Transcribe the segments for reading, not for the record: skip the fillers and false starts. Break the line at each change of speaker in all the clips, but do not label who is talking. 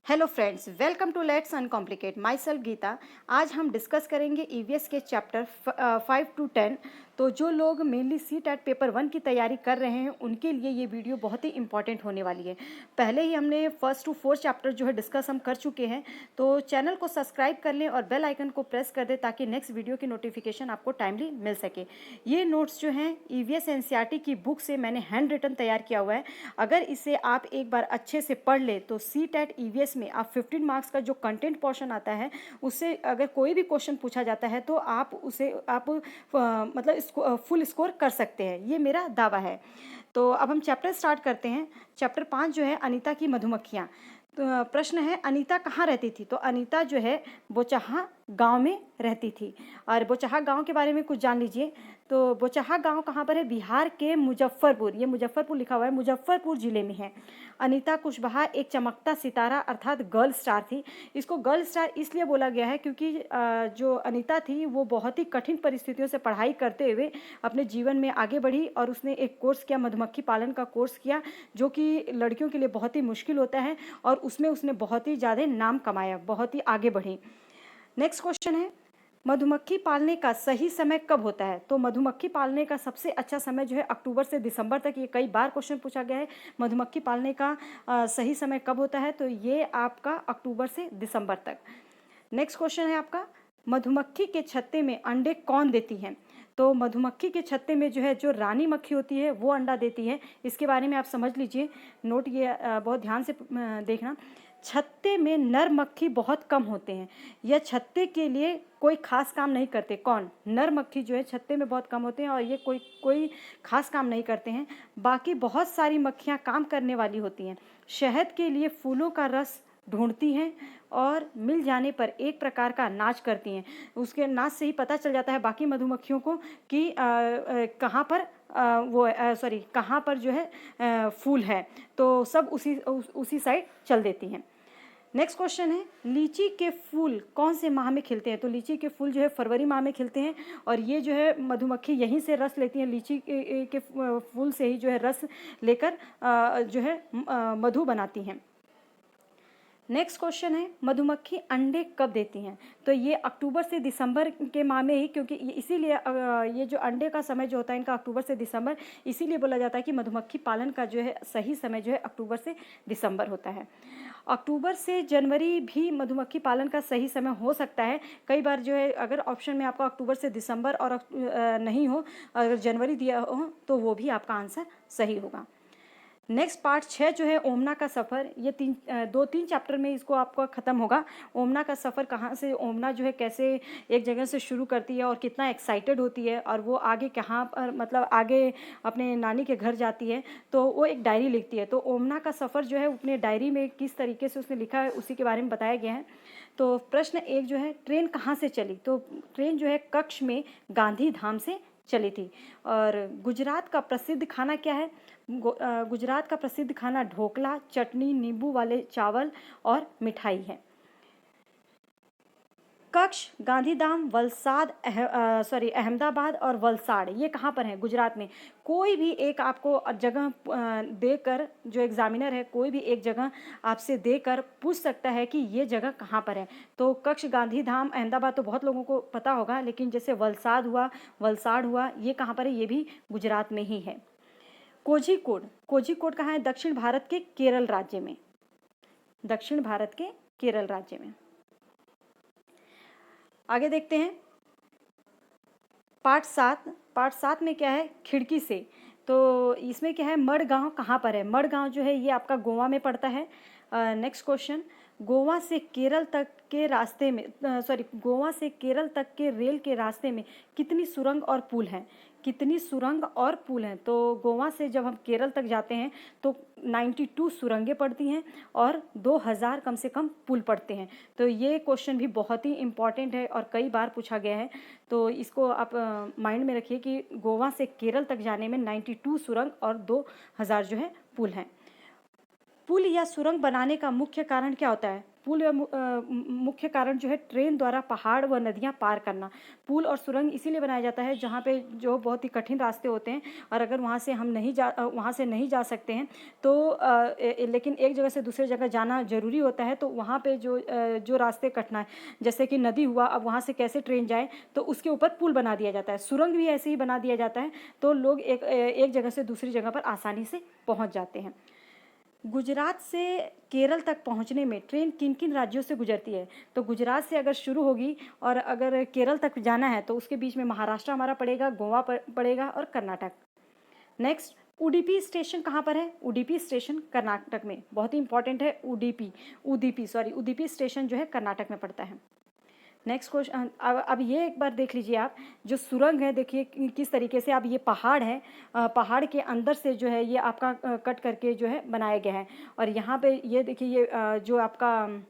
Hello friends, welcome to let's uncomplicate. Myself Geeta. आज हम discuss करेंगे ईवीएस के चैप्टर 5 to 10। तो जो लोग मेनली सी टेट पेपर 1 की तैयारी कर रहे हैं उनके लिए ये वीडियो बहुत ही इंपॉर्टेंट होने वाली है। पहले ही हमने 1st to 4th चैप्टर जो है डिस्कस हम कर चुके हैं, तो चैनल को सब्सक्राइब कर लें और बेल आइकन को प्रेस कर दें ताकि नेक्स्ट वीडियो की नोटिफिकेशन आपको टाइमली मिल सके। ये नोट्स जो हैं ईवीएस एनसीईआरटी की बुक से मैंने हैंड रिटन तैयार किया हुआ है। अगर इसे आप एक बार अच्छे से पढ़ ले तो सी टेट ईवीएस में आप 15 मार्क्स का जो कंटेंट पोर्शन आता है उससे अगर कोई भी क्वेश्चन पूछा जाता है तो आप उसे मतलब इसको फुल स्कोर कर सकते हैं, ये मेरा दावा है। तो अब हम चैप्टर स्टार्ट करते हैं। चैप्टर 5 जो है अनीता की मधुमक्खियाँ। तो प्रश्न है, अनीता कहाँ रहती थी? तो अनीता जो है बोचहा गांव में रहती थी। और बोचहा गांव के बारे में कुछ जान लीजिए। तो बोचहा गांव कहाँ पर है? बिहार के मुजफ्फरपुर, ये मुजफ्फरपुर लिखा हुआ है, मुजफ्फरपुर जिले में है। अनीता कुशवाहा एक चमकता सितारा अर्थात गर्ल स्टार थी। इसको गर्ल स्टार इसलिए बोला गया है क्योंकि जो अनीता थी वो बहुत ही कठिन परिस्थितियों से पढ़ाई करते हुए अपने जीवन में आगे बढ़ी और उसने एक कोर्स किया, मधुमक्खी पालन का कोर्स किया, जो कि लड़कियों के लिए बहुत ही मुश्किल होता है और उसमें उसने बहुत ही ज़्यादा नाम कमाया, बहुत ही आगे बढ़ी। नेक्स्ट क्वेश्चन है, मधुमक्खी पालने का सही समय कब होता है? तो मधुमक्खी पालने का सबसे अच्छा समय जो है अक्टूबर से दिसंबर तक। ये कई बार क्वेश्चन पूछा गया है, मधुमक्खी पालने का सही समय कब होता है? तो ये आपका अक्टूबर से दिसंबर तक। नेक्स्ट क्वेश्चन है आपका, मधुमक्खी के छत्ते में अंडे कौन देती हैं? तो मधुमक्खी के छत्ते में जो है जो रानी मक्खी होती है वो अंडा देती है। इसके बारे में आप समझ लीजिए, नोट ये बहुत ध्यान से देखना। छत्ते में नर मक्खी बहुत कम होते हैं। यह छत्ते के लिए कोई खास काम नहीं करते। कौन? नर मक्खी जो है छत्ते में बहुत कम होते हैं और ये कोई खास काम नहीं करते हैं। बाकी बहुत सारी मक्खियाँ काम करने वाली होती हैं। शहद के लिए फूलों का रस ढूंढती हैं और मिल जाने पर एक प्रकार का नाच करती हैं। उसके नाच से ही पता चल जाता है बाकी मधुमक्खियों को कि कहाँ पर कहाँ पर जो है फूल है, तो सब उसी साइड चल देती हैं। नेक्स्ट क्वेश्चन है, लीची के फूल कौन से माह में खिलते हैं? तो लीची के फूल जो है फरवरी माह में खिलते हैं और ये जो है मधुमक्खी यहीं से रस लेती हैं, लीची के फूल से ही जो है रस लेकर जो है मधु बनाती हैं। नेक्स्ट क्वेश्चन है, मधुमक्खी अंडे कब देती हैं? तो ये अक्टूबर से दिसंबर के माह में ही, क्योंकि इसीलिए ये जो अंडे का समय जो होता है इनका अक्टूबर से दिसंबर, इसीलिए बोला जाता है कि मधुमक्खी पालन का जो है सही समय जो है अक्टूबर से दिसंबर होता है। अक्टूबर से जनवरी भी मधुमक्खी पालन का सही समय हो सकता है। कई बार जो है अगर ऑप्शन में आपका अक्टूबर से दिसंबर और नहीं हो, अगर जनवरी दिया हो तो वो भी आपका आंसर सही होगा। नेक्स्ट पार्ट 6 जो है ओमना का सफ़र, ये 2-3 चैप्टर में इसको आपका ख़त्म होगा। ओमना का सफ़र कहाँ से, ओमना जो है कैसे एक जगह से शुरू करती है और कितना एक्साइटेड होती है और वो आगे कहाँ पर मतलब आगे अपने नानी के घर जाती है, तो वो एक डायरी लिखती है। तो ओमना का सफ़र जो है अपने डायरी में किस तरीके से उसने लिखा है उसी के बारे में बताया गया है। तो प्रश्न 1 जो है, ट्रेन कहाँ से चली? तो ट्रेन जो है कच्छ में गांधी धाम से चली थी। और गुजरात का प्रसिद्ध खाना क्या है? गुजरात का प्रसिद्ध खाना ढोकला, चटनी, नींबू वाले चावल और मिठाई है। कच्छ, गांधीधाम, वलसाड, अहमदाबाद और वलसाड़, ये कहाँ पर है? गुजरात में। कोई भी एक आपको जगह देकर, जो एग्जामिनर है कोई भी एक जगह आपसे देकर पूछ सकता है कि ये जगह कहाँ पर है। तो कच्छ, गांधीधाम, अहमदाबाद तो बहुत लोगों को पता होगा, लेकिन जैसे वलसाड हुआ, वलसाड़ हुआ, ये कहाँ पर है? ये भी गुजरात में ही है। कोझीकोड, कोझीकोड कहाँ है? दक्षिण भारत के केरल राज्य में, दक्षिण भारत के केरल राज्य में। आगे देखते हैं पार्ट 7 में क्या है? खिड़की से। तो इसमें क्या है? मडगांव कहाँ पर है? मडगांव जो है ये आपका गोवा में पड़ता है। नेक्स्ट क्वेश्चन, गोवा से केरल तक के रास्ते में गोवा से केरल तक के रेल के रास्ते में कितनी सुरंग और पुल हैं? कितनी सुरंग और पुल हैं? तो गोवा से जब हम केरल तक जाते हैं तो 92 सुरंगें पड़ती हैं और 2000 कम से कम पुल पड़ते हैं। तो ये क्वेश्चन भी बहुत ही इम्पॉर्टेंट है और कई बार पूछा गया है, तो इसको आप माइंड में रखिए कि गोवा से केरल तक जाने में 92 सुरंग और 2000 जो है पुल हैं। पुल या सुरंग बनाने का मुख्य कारण क्या होता है? पुल या मुख्य कारण जो है ट्रेन द्वारा पहाड़ व नदियाँ पार करना। पुल और सुरंग इसीलिए बनाया जाता है जहाँ पे जो बहुत ही कठिन रास्ते होते हैं और अगर वहाँ से हम वहाँ से नहीं जा सकते हैं तो लेकिन एक जगह से दूसरे जगह जाना ज़रूरी होता है, तो वहाँ पे जो रास्ते कटना है, जैसे कि नदी हुआ, अब वहाँ से कैसे ट्रेन जाए, तो उसके ऊपर पुल बना दिया जाता है। सुरंग भी ऐसे ही बना दिया जाता है, तो लोग एक जगह से दूसरी जगह पर आसानी से पहुँच जाते हैं। गुजरात से केरल तक पहुंचने में ट्रेन किन किन राज्यों से गुजरती है? तो गुजरात से अगर शुरू होगी और अगर केरल तक जाना है तो उसके बीच में महाराष्ट्र हमारा पड़ेगा, गोवा पड़ेगा और कर्नाटक। नेक्स्ट, उडुपी स्टेशन कहाँ पर है? उडुपी स्टेशन कर्नाटक में, बहुत ही इंपॉर्टेंट है। उडुपी स्टेशन जो है कर्नाटक में पड़ता है। नेक्स्ट क्वेश्चन, अब ये एक बार देख लीजिए आप, जो सुरंग है देखिए किस तरीके से, अब ये पहाड़ है, पहाड़ के अंदर से जो है ये आपका कट करके जो है बनाया गया है और यहाँ पे ये देखिए ये जो आपका,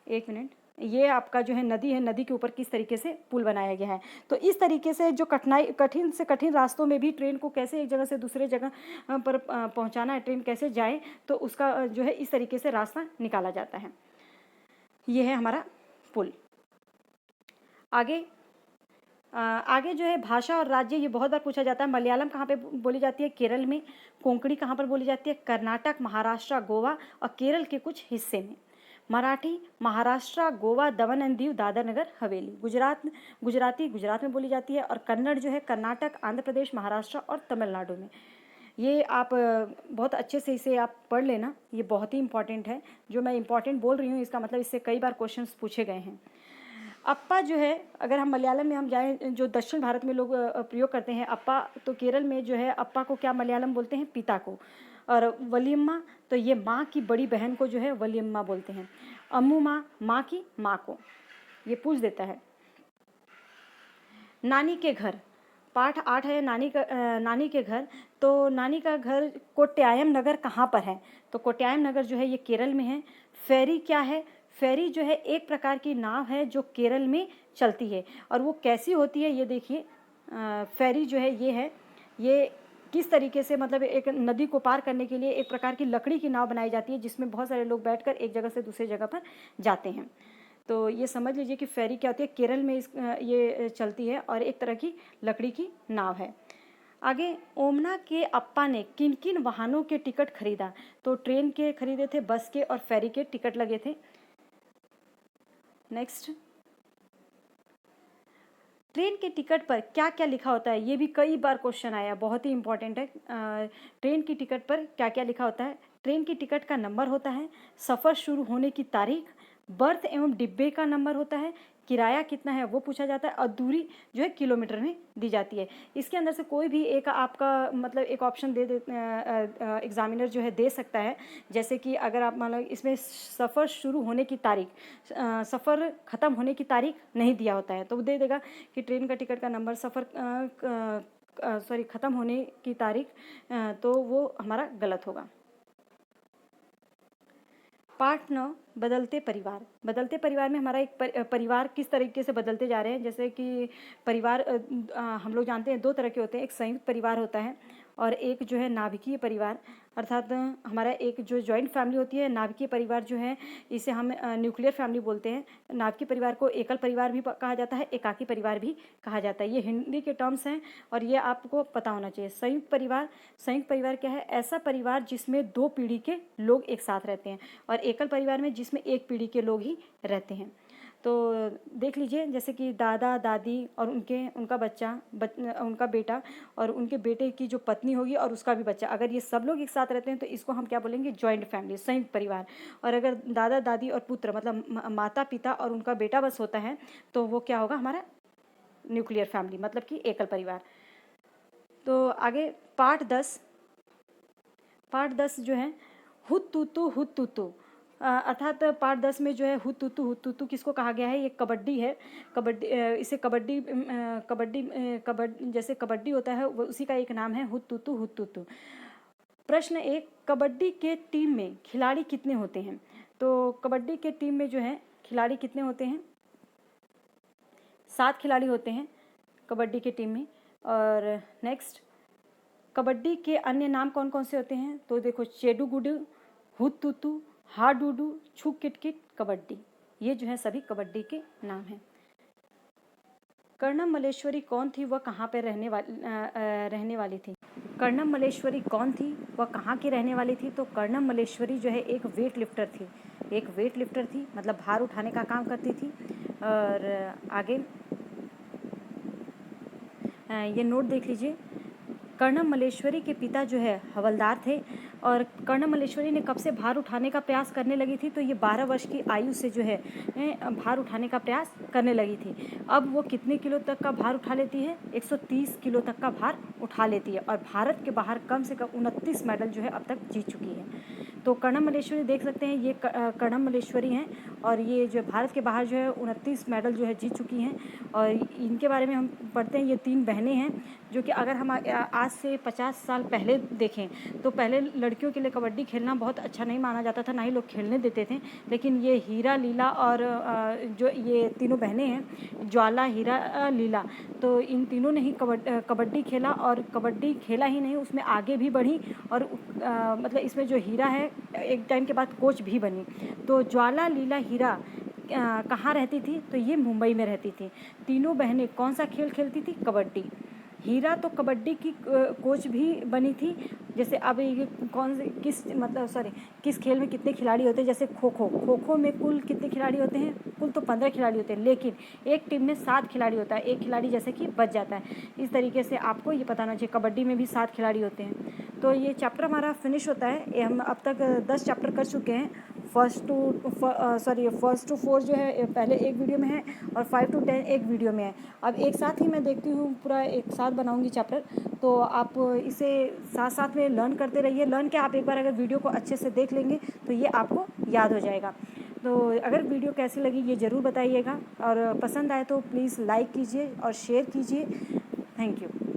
एक मिनट, ये आपका जो है नदी है, नदी के ऊपर किस तरीके से पुल बनाया गया है। तो इस तरीके से जो कठिन से कठिन रास्तों में भी ट्रेन को कैसे एक जगह से दूसरे जगह पर पहुंचाना है, ट्रेन कैसे जाए, तो उसका जो है इस तरीके से रास्ता निकाला जाता है। ये है हमारा पुल। आगे जो है भाषा और राज्य, ये बहुत बार पूछा जाता है। मलयालम कहाँ पे बोली जाती है? केरल में। कोंकणी कहाँ पर बोली जाती है? कर्नाटक, महाराष्ट्र, गोवा और केरल के कुछ हिस्से में। मराठी महाराष्ट्र, गोवा, दमन एंड दीव, दादर नगर हवेली। गुजराती गुजरात में बोली जाती है और कन्नड़ जो है कर्नाटक, आंध्र प्रदेश, महाराष्ट्र और तमिलनाडु में। ये आप बहुत अच्छे से इसे आप पढ़ लेना, ये बहुत ही इंपॉर्टेंट है। जो मैं इंपॉर्टेंट बोल रही हूँ इसका मतलब इससे कई बार क्वेश्चंस पूछे गए हैं। अप्पा जो है, अगर हम मलयालम में हम जाएं, जो दक्षिण भारत में लोग प्रयोग करते हैं अप्पा, तो केरल में जो है अप्पा को क्या मलयालम बोलते हैं? पिता को। और वलियम्मा, तो ये माँ की बड़ी बहन को जो है वलियम्मा बोलते हैं। अम्मू माँ की माँ को, ये पूछ देता है। नानी के घर, पाठ 8 है नानी के घर। तो नानी का घर कोट्यायम नगर कहाँ पर है? तो कोट्यायम नगर जो है ये केरल में है। फेरी क्या है? फेरी जो है एक प्रकार की नाव है जो केरल में चलती है और वो कैसी होती है ये देखिए। फेरी जो है ये किस तरीके से, मतलब एक नदी को पार करने के लिए एक प्रकार की लकड़ी की नाव बनाई जाती है जिसमें बहुत सारे लोग बैठकर एक जगह से दूसरी जगह पर जाते हैं। तो ये समझ लीजिए कि फेरी क्या होती है, केरल में ये चलती है और एक तरह की लकड़ी की नाव है। आगे, ओमना के अप्पा ने किन किन वाहनों के टिकट खरीदा? तो ट्रेन के खरीदे थे, बस के और फेरी के टिकट लगे थे। नेक्स्ट, ट्रेन के टिकट पर क्या क्या लिखा होता है? ये भी कई बार क्वेश्चन आया, बहुत ही इंपॉर्टेंट है। ट्रेन की टिकट पर क्या क्या लिखा होता है? ट्रेन की टिकट का नंबर होता है, सफ़र शुरू होने की तारीख, बर्थ एवं डिब्बे का नंबर होता है, किराया कितना है वो पूछा जाता है और दूरी जो है किलोमीटर में दी जाती है। इसके अंदर से कोई भी एक आपका मतलब एक ऑप्शन एग्जामिनर जो है दे सकता है। जैसे कि अगर आप मान लो इसमें सफ़र शुरू होने की तारीख, सफ़र ख़त्म होने की तारीख नहीं दिया होता है तो वो दे देगा कि ट्रेन का टिकट का नंबर, ख़त्म होने की तारीख, तो वो हमारा गलत होगा। पार्ट 9, बदलते परिवार। बदलते परिवार में हमारा एक परिवार किस तरीके से बदलते जा रहे हैं। जैसे कि परिवार हम लोग जानते हैं 2 तरह के होते हैं, एक संयुक्त परिवार होता है और एक जो है नाभिकीय परिवार, अर्थात हमारा एक जो जॉइंट फैमिली होती है। नाभिकीय परिवार जो है इसे हम न्यूक्लियर फैमिली बोलते हैं। नाभिकीय परिवार को एकल परिवार भी कहा जाता है, एकाकी परिवार भी कहा जाता है। ये हिंदी के टर्म्स हैं और ये आपको पता होना चाहिए। संयुक्त परिवार क्या है? ऐसा परिवार जिसमें 2 पीढ़ी के लोग एक साथ रहते हैं और एकल परिवार में जिसमें एक पीढ़ी के लोग ही रहते हैं। तो देख लीजिए, जैसे कि दादा दादी और उनका बच्चा, उनका बेटा और उनके बेटे की जो पत्नी होगी और उसका भी बच्चा, अगर ये सब लोग एक साथ रहते हैं तो इसको हम क्या बोलेंगे? जॉइंट फैमिली, संयुक्त परिवार। और अगर दादा दादी और पुत्र मतलब माता पिता और उनका बेटा बस होता है तो वो क्या होगा? हमारा न्यूक्लियर फैमिली, मतलब कि एकल परिवार। तो आगे पार्ट 10 जो है हुत अर्थात पार्ट 10 में जो है हुत तुतु किसको कहा गया है? ये कबड्डी है। इसे कबड्डी जैसे कबड्डी होता है वो उसी का एक नाम है हुत तुतु। प्रश्न 1, कबड्डी के टीम में खिलाड़ी कितने होते हैं? तो कबड्डी के टीम में जो है खिलाड़ी कितने होते हैं? 7 खिलाड़ी होते हैं कबड्डी के टीम में। और नेक्स्ट, कबड्डी के अन्य नाम कौन कौन से होते हैं? तो देखो, चेडू गुडू, हुतुतु, हाडुडू, छू किटकिट, कबड्डी। ये जो है सभी कबड्डी के नाम हैं। कर्णम मल्लेश्वरी कौन थी, वह कहाँ पर रहने वाली थी? कर्णम मल्लेश्वरी कौन थी, वह कहाँ की रहने वाली थी? तो कर्णम मल्लेश्वरी जो है एक वेट लिफ्टर थी। एक वेट लिफ्टर थी, मतलब भार उठाने का काम करती थी। और आगे ये नोट देख लीजिए। कर्णम मल्लेश्वरी के पिता जो है हवलदार थे, और कर्णम मल्लेश्वरी ने कब से भार उठाने का प्रयास करने लगी थी? तो ये 12 वर्ष की आयु से जो है भार उठाने का प्रयास करने लगी थी। अब वो कितने किलो तक का भार उठा लेती है? 130 किलो तक का भार उठा लेती है, और भारत के बाहर कम से कम 29 मेडल जो है अब तक जीत चुकी है। तो कर्णम मल्लेश्वरी देख सकते हैं, ये कर्णम मल्लेश्वरी हैं, और ये जो भारत के बाहर जो है 29 मेडल जो है जीत चुकी हैं। और इनके बारे में हम पढ़ते हैं, ये 3 बहनें हैं, जो कि अगर हम आज से 50 साल पहले देखें तो पहले लड़कियों के लिए कबड्डी खेलना बहुत अच्छा नहीं माना जाता था, ना ही लोग खेलने देते थे। लेकिन ये हीरा, लीला और जो ये तीनों बहनें हैं, ज्वाला, हीरा, लीला, तो इन तीनों ने ही कबड्डी खेला, और कबड्डी खेला ही नहीं, उसमें आगे भी बढ़ी। और मतलब इसमें जो हीरा है एक टाइम के बाद कोच भी बनी। तो ज्वाला, लीला, हीरा कहाँ रहती थी? तो ये मुंबई में रहती थी। तीनों बहनें कौन सा खेल खेलती थी? कबड्डी। हीरा तो कबड्डी की कोच भी बनी थी। जैसे अब ये कौन से किस खेल में कितने खिलाड़ी होते हैं? जैसे खो खो में कुल कितने खिलाड़ी होते हैं? कुल तो 15 खिलाड़ी होते हैं, लेकिन एक टीम में 7 खिलाड़ी होता है। एक खिलाड़ी जैसे कि बच जाता है। इस तरीके से आपको ये पता होना चाहिए, कबड्डी में भी 7 खिलाड़ी होते हैं। तो ये चैप्टर हमारा फिनिश होता है। ये हम अब तक 10 चैप्टर कर चुके हैं। फर्स्ट टू 4 जो है पहले एक वीडियो में है, और 5 to 10 एक वीडियो में है। अब एक साथ ही मैं देखती हूँ, पूरा एक साथ बनाऊंगी चैप्टर, तो आप इसे साथ साथ में लर्न करते रहिए। लर्न क्या, आप एक बार अगर वीडियो को अच्छे से देख लेंगे तो ये आपको याद हो जाएगा। तो अगर वीडियो कैसी लगी ये ज़रूर बताइएगा, और पसंद आए तो प्लीज़ लाइक कीजिए और शेयर कीजिए। Thank you.